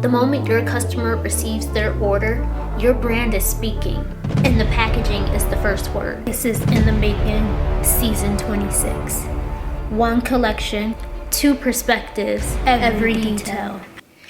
The moment your customer receives their order, your brand is speaking, and the packaging is the first word. This is In the Making, Season 26. One collection, two perspectives, every detail.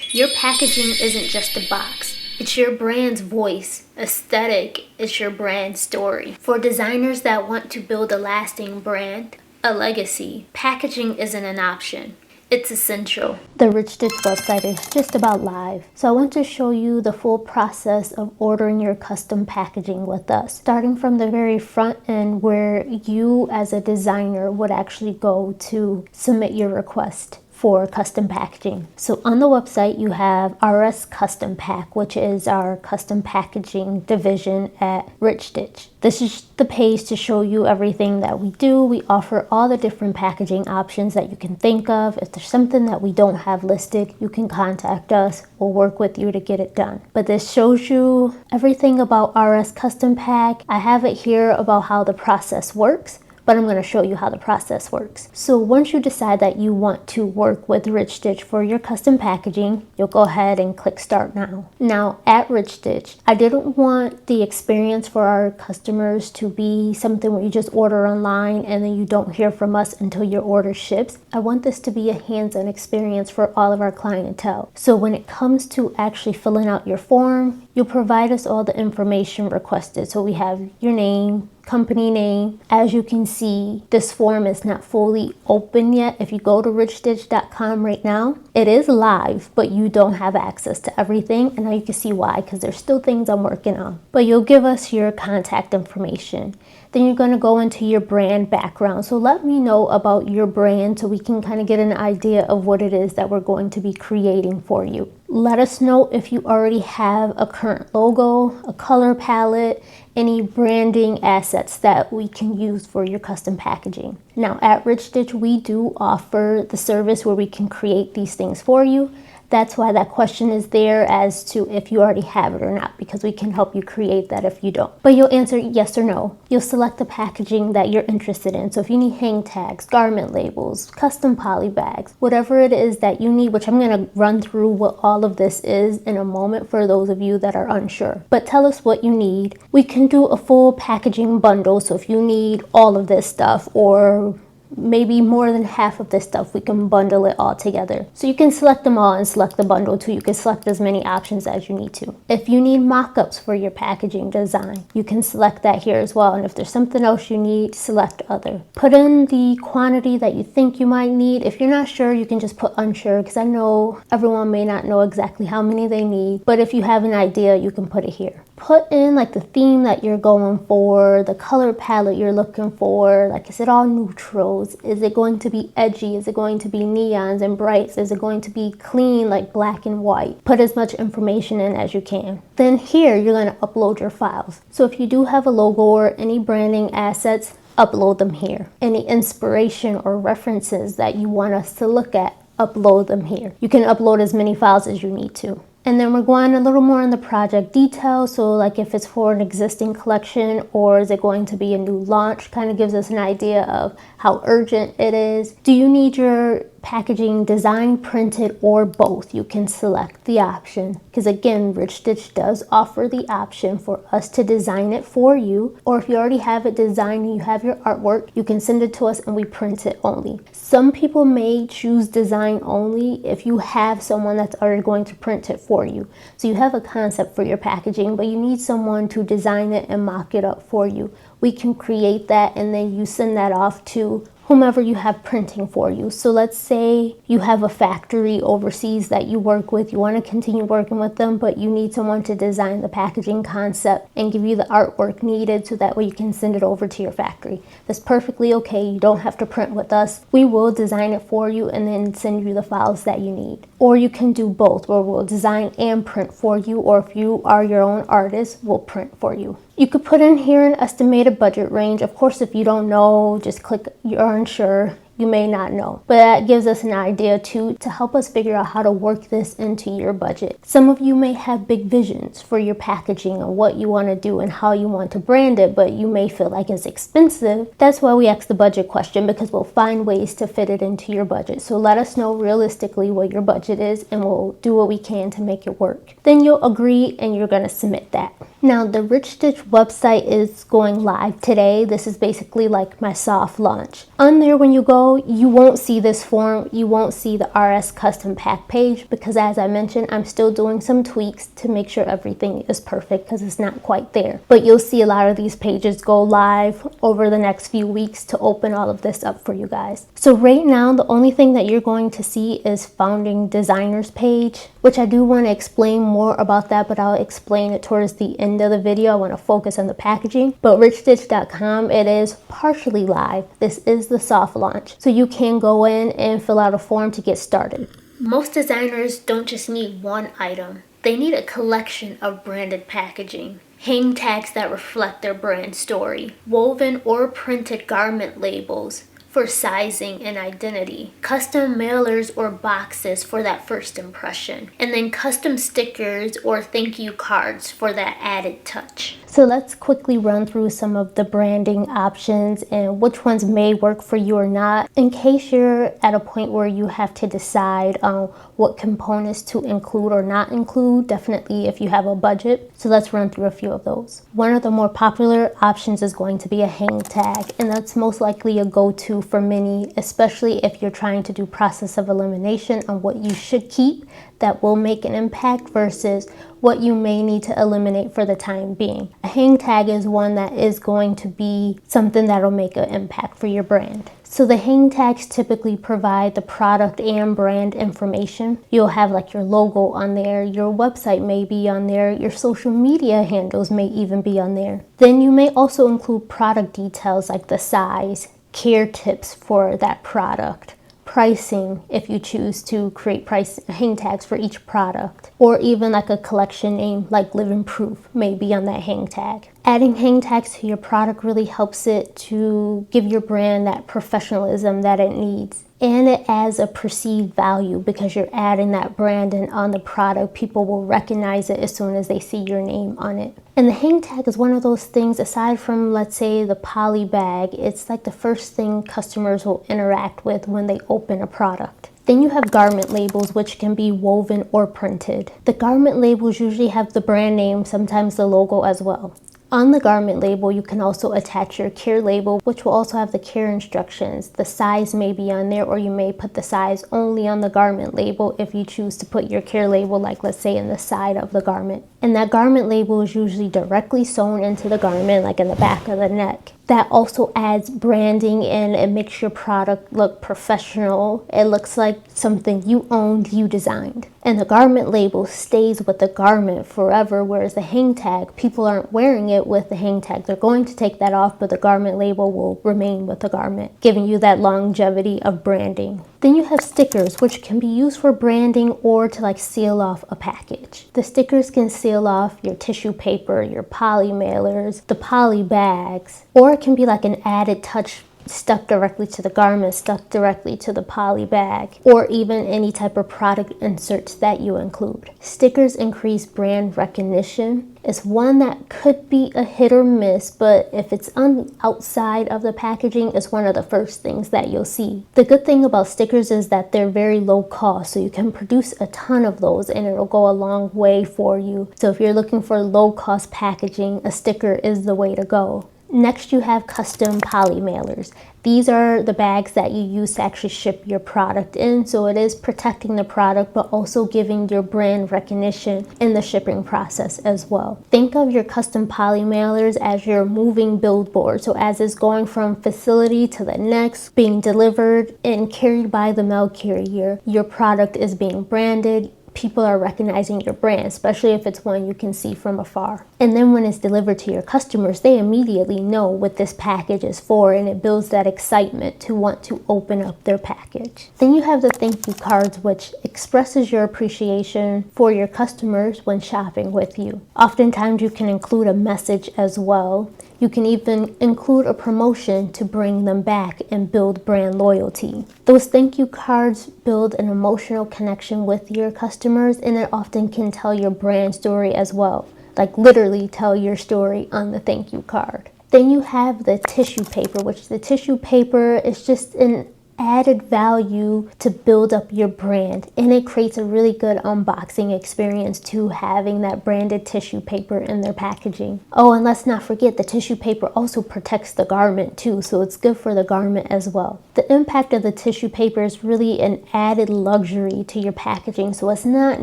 Your packaging isn't just a box. It's your brand's voice, aesthetic, it's your brand story. For designers that want to build a lasting brand, a legacy, packaging isn't an option. It's essential. The Riche Stitch website is just about live. So I want to show you the full process of ordering your custom packaging with us. Starting from the very front end where you as a designer would actually go to submit your request for custom packaging. So on the website you have RS Custom Pack, which is our custom packaging division at Riche Stitch. This is the page to show you everything that we do. We offer all the different packaging options that you can think of. If there's something that we don't have listed, you can contact us. We'll work with you to get it done. But this shows you everything about RS Custom Pack. I have it here about how the process works, but I'm going to show you how the process works. So once you decide that you want to work with Riche Stitch for your custom packaging, you'll go ahead and click Start Now. Now at Riche Stitch, I didn't want the experience for our customers to be something where you just order online and then you don't hear from us until your order ships. I want this to be a hands-on experience for all of our clientele. So when it comes to actually filling out your form, you'll provide us all the information requested. So we have your name, company name. As you can see, this form is not fully open yet. If you go to richestitch.com right now, it is live, but you don't have access to everything. And now you can see why, because there's still things I'm working on. But you'll give us your contact information. Then you're going to go into your brand background. So let me know about your brand so we can kind of get an idea of what it is that we're going to be creating for you. Let us know if you already have a current logo, a color palette, any branding assets that we can use for your custom packaging. Now at Riche Stitch, we do offer the service where we can create these things for you. That's why that question is there as to if you already have it or not, because we can help you create that if you don't. But you'll answer yes or no. You'll select the packaging that you're interested in. So if you need hang tags, garment labels, custom poly bags, whatever it is that you need, which I'm going to run through what all of this is in a moment for those of you that are unsure. But tell us what you need. We can do a full packaging bundle. So if you need all of this stuff or maybe more than half of this stuff, we can bundle it all together. So you can select them all and select the bundle too. You can select as many options as you need to. If you need mock-ups for your packaging design, you can select that here as well. And if there's something else you need, select other. Put in the quantity that you think you might need. If you're not sure, you can just put unsure, because I know everyone may not know exactly how many they need. But if you have an idea, you can put it here. Put in like the theme that you're going for, the color palette you're looking for. Like, is it all neutrals? Is it going to be edgy? Is it going to be neons and brights? Is it going to be clean, like black and white? Put as much information in as you can. Then here, you're going to upload your files. So if you do have a logo or any branding assets, upload them here. Any inspiration or references that you want us to look at, upload them here. You can upload as many files as you need to. And then we're going a little more on the project details. So like if it's for an existing collection or is it going to be a new launch, kind of gives us an idea of how urgent it is. Do you need your packaging design, printed, or both? You can select the option, because again, Riche Stitch does offer the option for us to design it for you, or if you already have it designed and you have your artwork, you can send it to us and we print it only. Some people may choose design only if you have someone that's already going to print it for you. So you have a concept for your packaging, but you need someone to design it and mock it up for you. We can create that and then you send that off to whomever you have printing for you. So let's say you have a factory overseas that you work with, you want to continue working with them, but you need someone to design the packaging concept and give you the artwork needed so that way you can send it over to your factory. That's perfectly okay. You don't have to print with us. We will design it for you and then send you the files that you need. Or you can do both, where we'll design and print for you, or if you are your own artist, we'll print for you. You could put in here an estimated budget range. Of course, if you don't know, just click you're unsure. you may not know. But that gives us an idea too to help us figure out how to work this into your budget. Some of you may have big visions for your packaging and what you want to do and how you want to brand it, but you may feel like it's expensive. That's why we ask the budget question, because we'll find ways to fit it into your budget. So let us know realistically what your budget is and we'll do what we can to make it work. Then you'll agree and you're going to submit that. Now the Riche Stitch website is going live today. This is basically like my soft launch. On there, when you go, you won't see this form. You won't see the RS custom pack page because, as I mentioned, I'm still doing some tweaks to make sure everything is perfect because it's not quite there. But you'll see a lot of these pages go live over the next few weeks to open all of this up for you guys. So right now, the only thing that you're going to see is founding designers page, which I do want to explain more about that, but I'll explain it towards the end of the video. I want to focus on the packaging. But richestitch.com, it is partially live. This is the soft launch, so you can go in and fill out a form to get started. Most designers don't just need one item. They need a collection of branded packaging, hang tags that reflect their brand story, woven or printed garment labels for sizing and identity, custom mailers or boxes for that first impression, and then custom stickers or thank you cards for that added touch. So let's quickly run through some of the branding options and which ones may work for you or not, in case you're at a point where you have to decide on what components to include or not include, definitely if you have a budget. So let's run through a few of those. One of the more popular options is going to be a hang tag, and that's most likely a go-to for many, especially if you're trying to do process of elimination on what you should keep that will make an impact versus what you may need to eliminate for the time being. A hang tag is one that is going to be something that'll make an impact for your brand. So the hang tags typically provide the product and brand information. You'll have like your logo on there, your website may be on there, your social media handles may even be on there. Then you may also include product details like the size, care tips for that product, pricing if you choose to create price hang tags for each product, or even like a collection name like Living Proof may be on that hang tag. Adding hang tags to your product really helps it to give your brand that professionalism that it needs. And it adds a perceived value because you're adding that branding on the product. People will recognize it as soon as they see your name on it. And the hang tag is one of those things, aside from, let's say, the poly bag, it's like the first thing customers will interact with when they open a product. Then you have garment labels, which can be woven or printed. The garment labels usually have the brand name, sometimes the logo as well. On the garment label, you can also attach your care label, which will also have the care instructions. The size may be on there, or you may put the size only on the garment label if you choose to put your care label, like let's say in the side of the garment. And that garment label is usually directly sewn into the garment, like in the back of the neck. That also adds branding and it makes your product look professional. It looks like something you owned, you designed. And the garment label stays with the garment forever, whereas the hang tag, people aren't wearing it with the hang tag. They're going to take that off, but the garment label will remain with the garment, giving you that longevity of branding. Then you have stickers, which can be used for branding or to like seal off a package. The stickers can seal off your tissue paper, your poly mailers, the poly bags, or it can be like an added touch stuck directly to the garment, stuck directly to the poly bag, or even any type of product inserts that you include. Stickers increase brand recognition. It's one that could be a hit or miss, but if it's on the outside of the packaging, it's one of the first things that you'll see. The good thing about stickers is that they're very low cost, so you can produce a ton of those and it'll go a long way for you. So if you're looking for low cost packaging, a sticker is the way to go. Next, you have custom poly mailers. These are the bags that you use to actually ship your product in, so it is protecting the product but also giving your brand recognition in the shipping process as well. Think of your custom poly mailers as your moving billboard, so as it's going from facility to the next, being delivered and carried by the mail carrier, your product is being branded. People are recognizing your brand, especially if it's one you can see from afar. And then when it's delivered to your customers, they immediately know what this package is for, and it builds that excitement to want to open up their package. Then you have the thank you cards, which expresses your appreciation for your customers when shopping with you. Oftentimes you can include a message as well. You can even include a promotion to bring them back and build brand loyalty. Those thank you cards build an emotional connection with your customers, and it often can tell your brand story as well. Like literally tell your story on the thank you card. Then you have the tissue paper, which the tissue paper is just an added value to build up your brand, and it creates a really good unboxing experience too, having that branded tissue paper in their packaging. Oh, and let's not forget the tissue paper also protects the garment too, so it's good for the garment as well. The impact of the tissue paper is really an added luxury to your packaging, so it's not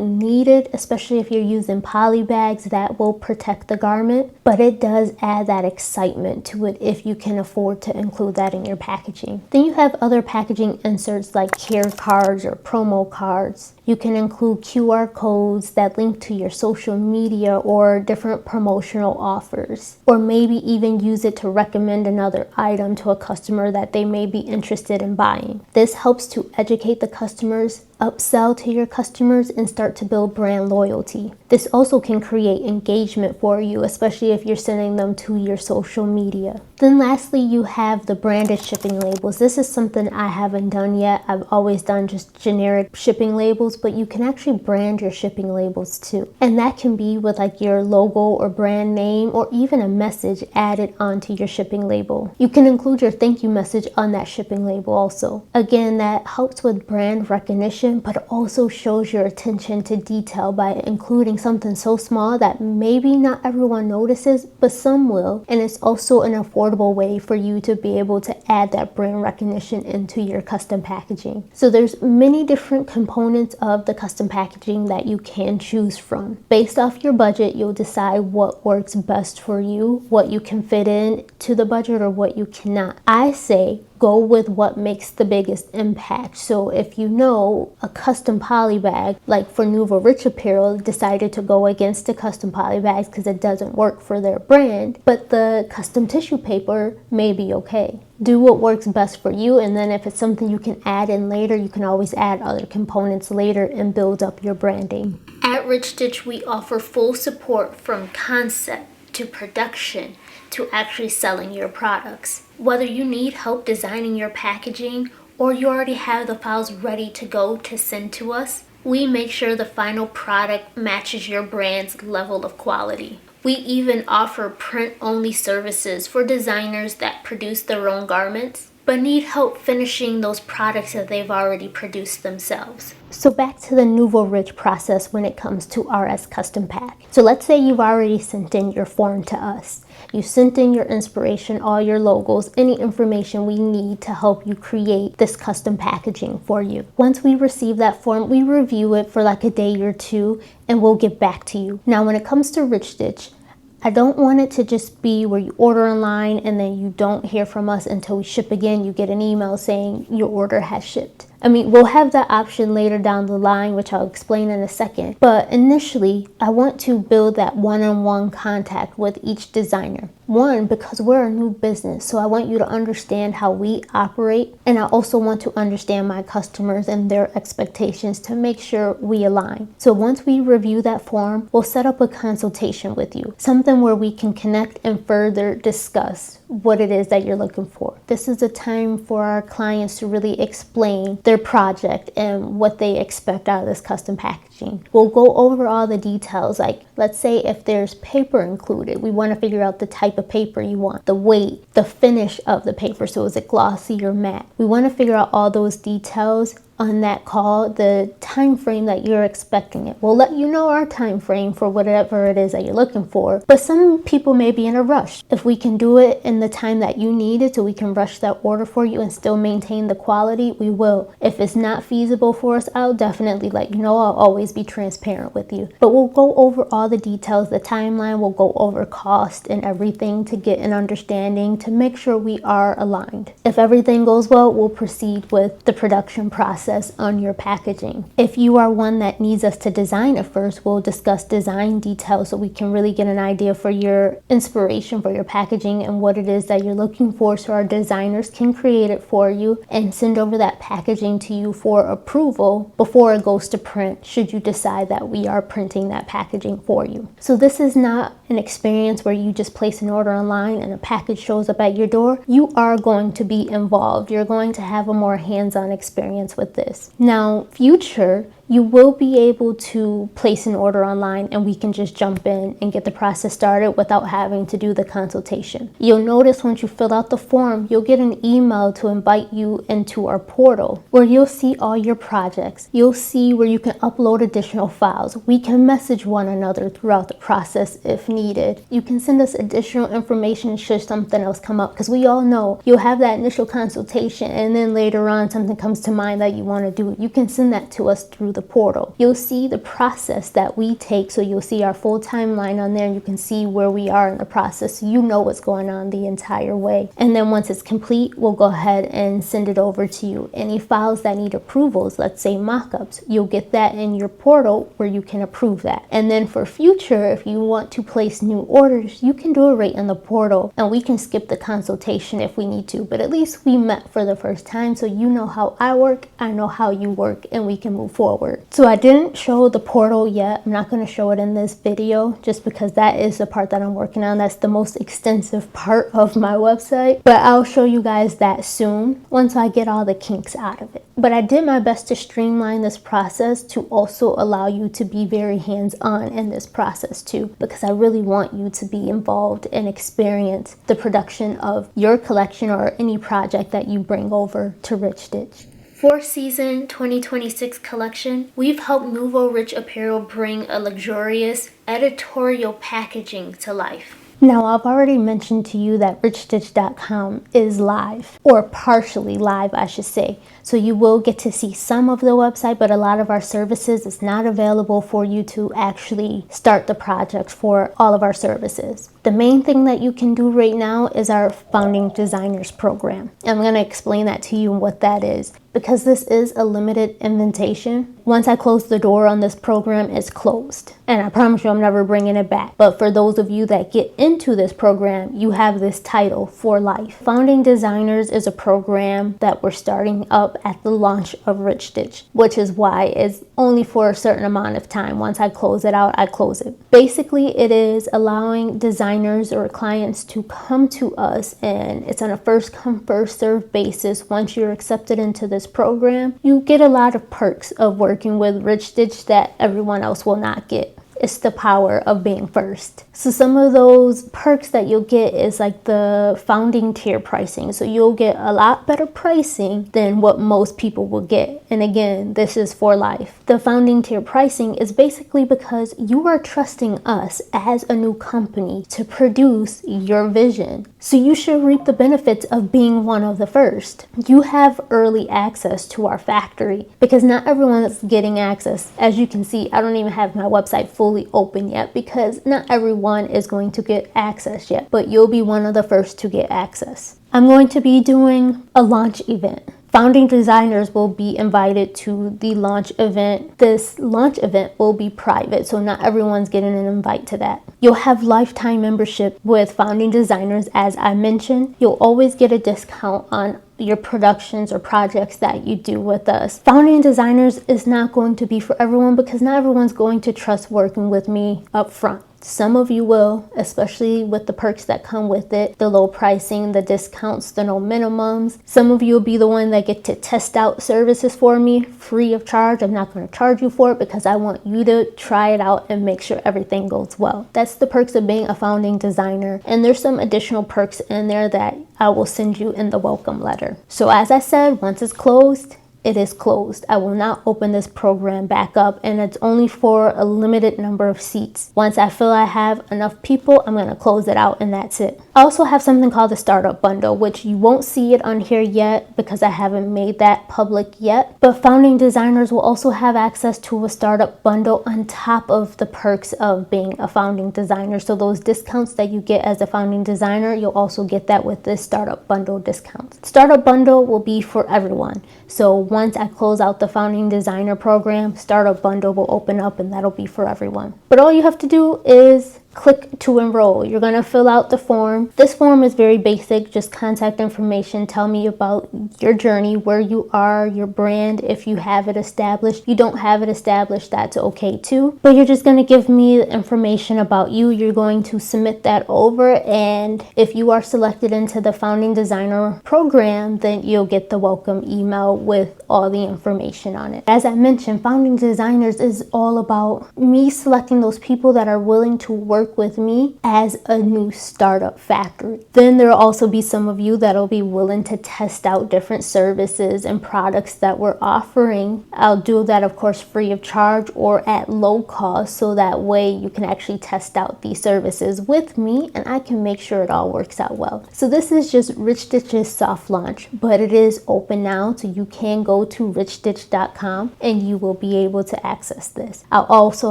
needed, especially if you're using poly bags that will protect the garment, but it does add that excitement to it if you can afford to include that in your packaging. Then you have other packaging inserts like care cards or promo cards. You can include QR codes that link to your social media or different promotional offers, or maybe even use it to recommend another item to a customer that they may be interested in buying. This helps to educate the customers, upsell to your customers, and start to build brand loyalty. This also can create engagement for you, especially if you're sending them to your social media. Then lastly, you have the branded shipping labels. This is something I haven't done yet. I've always done just generic shipping labels, but you can actually brand your shipping labels too. And that can be with like your logo or brand name, or even a message added onto your shipping label. You can include your thank you message on that shipping label also. Again, that helps with brand recognition, but also shows your attention to detail by including something so small that maybe not everyone notices, but some will. And it's also an affordable way for you to be able to add that brand recognition into your custom packaging. So there's many different components of the custom packaging that you can choose from. Based off your budget, you'll decide what works best for you, what you can fit in to the budget or what you cannot. I say go with what makes the biggest impact. So if you know a custom poly bag, like for Nouveau Riche Apparel decided to go against the custom poly bags because it doesn't work for their brand, but the custom tissue paper may be okay. Do what works best for you, and then if it's something you can add in later, you can always add other components later and build up your branding. At Riche Stitch, we offer full support from concept to production to actually selling your products. Whether you need help designing your packaging or you already have the files ready to go to send to us, we make sure the final product matches your brand's level of quality. We even offer print-only services for designers that produce their own garments but need help finishing those products that they've already produced themselves. So back to the Nouveau Riche process when it comes to RS Custom Pack. So let's say you've already sent in your form to us. You sent in your inspiration, all your logos, any information we need to help you create this custom packaging for you. Once we receive that form, we review it for like a day or two and we'll get back to you. Now when it comes to Riche Stitch, I don't want it to just be where you order online and then you don't hear from us until we ship again. You get an email saying your order has shipped. I mean, we'll have that option later down the line, which I'll explain in a second. But initially, I want to build that one-on-one contact with each designer. One, because we're a new business, so I want you to understand how we operate. And I also want to understand my customers and their expectations to make sure we align. So once we review that form, we'll set up a consultation with you. Something where we can connect and further discuss what it is that you're looking for. This is a time for our clients to really explain their project and what they expect out of this custom packaging. We'll go over all the details, like let's say if there's paper included, we want to figure out the type of paper you want, the weight, the finish of the paper, so is it glossy or matte. We want to figure out all those details on that call, the time frame that you're expecting it. We'll let you know our time frame for whatever it is that you're looking for, but some people may be in a rush. If we can do it in the time that you need it so we can rush that order for you and still maintain the quality, we will. If it's not feasible for us, I'll definitely let you know. I'll always be transparent with you, but we'll go over all the details, the timeline, we'll go over cost and everything to get an understanding to make sure we are aligned. If everything goes well, we'll proceed with the production process on your packaging. If you are one that needs us to design it first, we'll discuss design details so we can really get an idea for your inspiration for your packaging and what it is that you're looking for, so our designers can create it for you and send over that packaging to you for approval before it goes to print, should you you decide that we are printing that packaging for you. So this is not an experience where you just place an order online and a package shows up at your door. You are going to be involved. You're going to have a more hands-on experience with this. Now, future, you will be able to place an order online and we can just jump in and get the process started without having to do the consultation. You'll notice once you fill out the form, you'll get an email to invite you into our portal where you'll see all your projects. You'll see where you can upload additional files. We can message one another throughout the process if needed. You can send us additional information should something else come up, because we all know you'll have that initial consultation and then later on something comes to mind that you want to do. You can send that to us through the portal. You'll see the process that we take, so you'll see our full timeline on there and you can see where we are in the process, so you know what's going on the entire way. And then once it's complete, we'll go ahead and send it over to you. Any files that need approvals, let's say mock-ups, you'll get that in your portal where you can approve that. And then for future, if you want to place new orders, you can do it right in the portal and we can skip the consultation if we need to, but at least we met for the first time, so you know how I work, I know how you work, and we can move forward. So I didn't show the portal yet. I'm not going to show it in this video just because that is the part that I'm working on. That's the most extensive part of my website, but I'll show you guys that soon once I get all the kinks out of it. But I did my best to streamline this process to also allow you to be very hands-on in this process too, because I really want you to be involved and experience the production of your collection or any project that you bring over to Riche Stitch. For season 2026 collection, we've helped Nouveau Riche Apparel bring a luxurious editorial packaging to life. Now, I've already mentioned to you that richestitch.com is live, or partially live, I should say. So you will get to see some of the website, but a lot of our services is not available for you to actually start the project for all of our services. The main thing that you can do right now is our Founding Designers program. I'm going to explain that to you and what that is. Because this is a limited invitation, once I close the door on this program, it's closed. And I promise you I'm never bringing it back. But for those of you that get into this program, you have this title for life. Founding Designers is a program that we're starting up at the launch of Riche Stitch, which is why it's only for a certain amount of time. Once I close it out, I close it. Basically, it is allowing designers or clients to come to us, and it's on a first come, first serve basis. Once you're accepted into this program, you get a lot of perks of working with Riche Stitch that everyone else will not get. It's the power of being first. So some of those perks that you'll get is like the founding tier pricing. So you'll get a lot better pricing than what most people will get. And again, this is for life. The founding tier pricing is basically because you are trusting us as a new company to produce your vision. So you should reap the benefits of being one of the first. You have early access to our factory because not everyone is getting access. As you can see, I don't even have my website fully open yet because not everyone is going to get access yet, but you'll be one of the first to get access. I'm going to be doing a launch event. Founding designers will be invited to the launch event. This launch event will be private, so not everyone's getting an invite to that. You'll have lifetime membership with Founding Designers, as I mentioned. You'll always get a discount on your productions or projects that you do with us. Founding Designers is not going to be for everyone because not everyone's going to trust working with me up front. Some of you will, especially with the perks that come with it, the low pricing, the discounts, the no minimums. Some of you will be the one that get to test out services for me free of charge. I'm not going to charge you for it because I want you to try it out and make sure everything goes well. That's the perks of being a founding designer. And there's some additional perks in there that I will send you in the welcome letter. So as I said, once it's closed, it is closed. I will not open this program back up, and it's only for a limited number of seats. Once I feel I have enough people, I'm going to close it out and that's it. I also have something called the startup bundle, which you won't see it on here yet because I haven't made that public yet. But founding designers will also have access to a startup bundle on top of the perks of being a founding designer. So those discounts that you get as a founding designer, you'll also get that with this startup bundle discount. Startup bundle will be for everyone. So once I close out the founding designer program, startup bundle will open up and that'll be for everyone. But all you have to do is click to enroll. You're going to fill out the form. This form is very basic, just contact information. Tell me about your journey, where you are, your brand, if you have it established. You don't have it established, that's okay too. But you're just going to give me the information about you. You're going to submit that over, and if you are selected into the Founding Designer program, then you'll get the welcome email with all the information on it. As I mentioned, Founding Designers is all about me selecting those people that are willing to work with me as a new startup factory. Then there'll also be some of you that'll be willing to test out different services and products that we're offering. I'll do that, of course, free of charge or at low cost, so that way you can actually test out these services with me and I can make sure it all works out well. So this is just Riche Stitch's soft launch, but it is open now, so you can go to richestitch.com and you will be able to access this. I'll also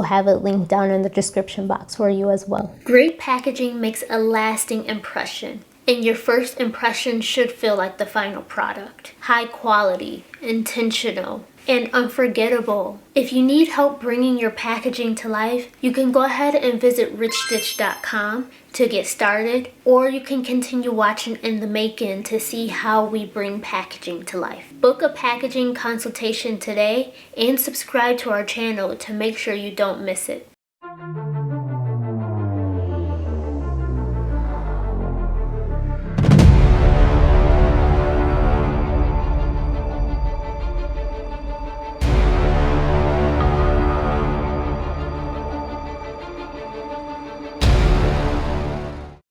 have it linked down in the description box for you as well. Great packaging makes a lasting impression, and your first impression should feel like the final product. High quality, intentional, and unforgettable. If you need help bringing your packaging to life, you can go ahead and visit richestitch.com to get started, or you can continue watching In the Making to see how we bring packaging to life. Book a packaging consultation today and subscribe to our channel to make sure you don't miss it.